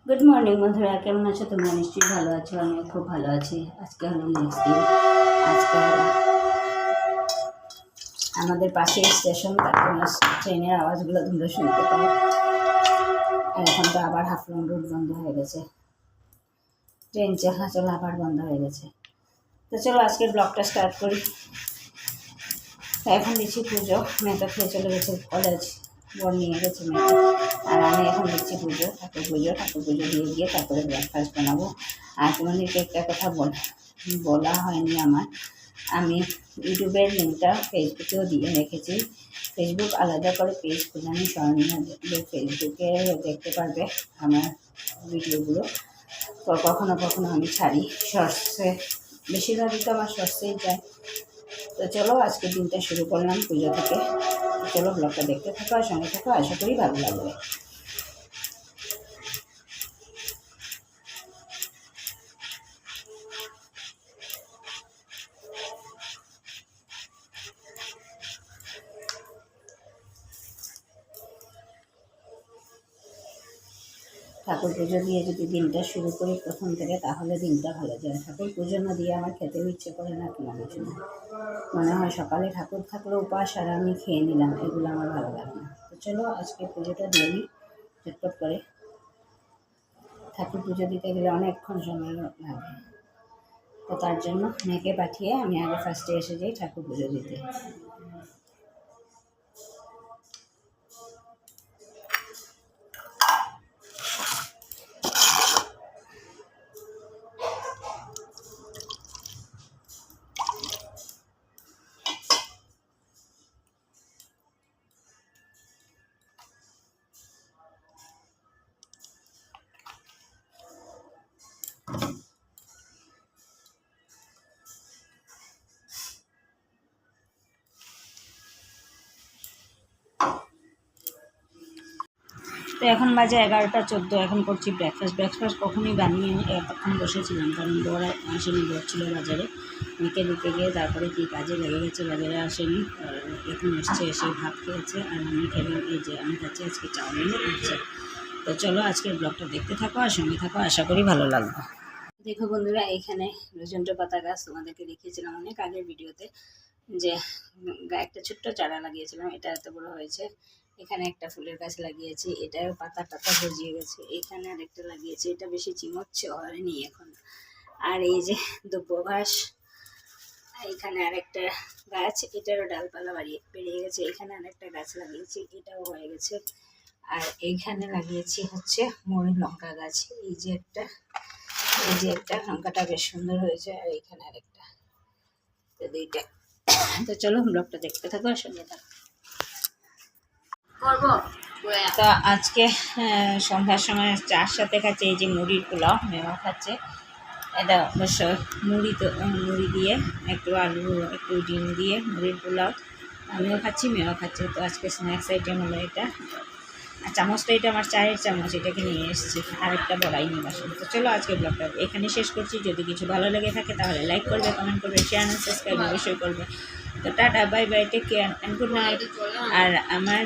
Good morning বন্ধুরা, কেমন আছো? তোমরা নিশ্চয়ই ভালো আছো, আমিও খুব ভালো আছি। আজকে হলো নেক্সট দিন। আজকে আমাদের পাশে স্টেশন, তারপর ট্রেনের আওয়াজগুলো তোমরা শুনতে পাও। আর এখন তো আবার হাফলং রুট বন্ধ হয়ে গেছে, ট্রেন চলাচল আবার বন্ধ হয়ে গেছে। তো চলো আজকের ব্লগটা স্টার্ট করি। তো এখন দিচ্ছি পুজো। মেয়ে তো খেয়ে চলে গেছে কলেজ, বর নিয়ে গেছে মেয়েকে। আর আমি এখন দিচ্ছি পুজো, ঠাকুর পুজো দিয়ে গিয়ে তারপরে ব্রেকফাস্ট বানাবো। আর তোমাদেরকে একটা কথা বলা হয়নি আমার, আমি ইউটিউবের লিঙ্কটা ফেসবুকেও দিয়ে রেখেছি। ফেসবুক আলাদা করে পেজ খুলে আমি স্মরণীয় ফেসবুকে দেখতে পারবে আমার ভিডিওগুলো। তো কখনো কখনো আমি ছাড়ি শর্টসে, বেশিরভাগই তো আমার শর্টসেই যায়। তো চলো আজকের দিনটা শুরু করলাম পুজো থেকে। চলো ব্লগটা দেখতে থাকো আর সঙ্গে থাকো, আশা করি ভালো লাগবে। ঠাকুর পুজো দিয়ে যদি দিনটা শুরু করি প্রথম থেকে, তাহলে দিনটা ভালো যায়। ঠাকুর পুজো না দিয়ে আমার খেতেও ইচ্ছে করে না, কোনো কিছু না। মনে হয় সকালে ঠাকুর থাকলে উপাস আর আমি খেয়ে নিলাম, এগুলো আমার ভালো লাগে না। তো চলো আজকে পুজোটা দিয়ে নিই ঝটপট করে। ঠাকুর পুজো দিতে গেলে অনেকক্ষণ সময় লাগে, তো তার জন্য মেয়েকে পাঠিয়ে আমি আগে ফার্স্টে এসে যাই ঠাকুর পুজো দিতে। তো এখন বাজে 11টা 14। এখন করছি ব্রেকফাস্ট কখনই বানিয়ে এতক্ষণ বসেছিলাম, কারণ বর আসেনি, বর ছিল বাজারে, মেয়েকে দিতে গিয়ে তারপরে কী কাজে লেগে গেছে, বাজারে আসেনি। এখন এসছে, এসে ভাত খেয়েছে আর আমি খেলাম। এই যে আমি খাচ্ছি আজকে চাউমিন। আচ্ছা, তো চলো আজকের ব্লগটা দেখতে থাকো আর সঙ্গে থাকো, আশা করি ভালো লাগবে। দেখো বন্ধুরা, এইখানে রজনীগন্ধা পাতা গাছ তোমাদেরকে দেখিয়েছিলাম অনেক আগের ভিডিওতে, যে একটা ছোট্ট চারা লাগিয়েছিলাম, এটা এত বড় হয়েছে। এখানে একটা ফুলের গাছ লাগিয়েছি, এটাও পাতা গজিয়ে গেছে। এখানে আরেকটা লাগিয়েছি, এটা বেশি চিমচ্ছে হয়নি এখন। আর এই যে দুব্ব ঘাস, এখানে আরেকটা গাছ, এটারও ডালপালা বেরিয়ে গেছে। এখানে আরেকটা গাছ লাগিয়েছি, এটাও হয়ে গেছে। আর এইখানে লাগিয়েছি হচ্ছে লঙ্কা গাছ। এই যে একটা লঙ্কাটা বেশ সুন্দর হয়েছে, আর এইখানে আরেকটা। তো দুইটা। তো চলো ব্লগটা দেখতে থাকো আর সঙ্গে থাকো। তো আজকে সন্ধ্যার সময় চার সাথে খাচ্ছে এই যে মুড়ির পোলাও, মেয়েও খাচ্ছে। এটা অবশ্য মুড়ি দিয়ে একটু আলু একটু ডিম দিয়ে মুড়ির পোলাও, আমিও খাচ্ছি, মেয়েও খাচ্ছে। তো আজকে স্ন্যাক্স আইটেম হলো এটা। আর চামচটা এটা আমার চায়ের চামচ, এটাকে নিয়ে এসেছি, আরেকটা বড়াই নিয়ে আসুন। তো চলো আজকে ব্লগটা এখানে শেষ করছি। যদি কিছু ভালো লেগে থাকে তাহলে লাইক করবে, কমেন্ট করবে, শেয়ার আর সাবস্ক্রাইব অবশ্যই করবে। তো tata, bye bye, take care and good night. আর আমার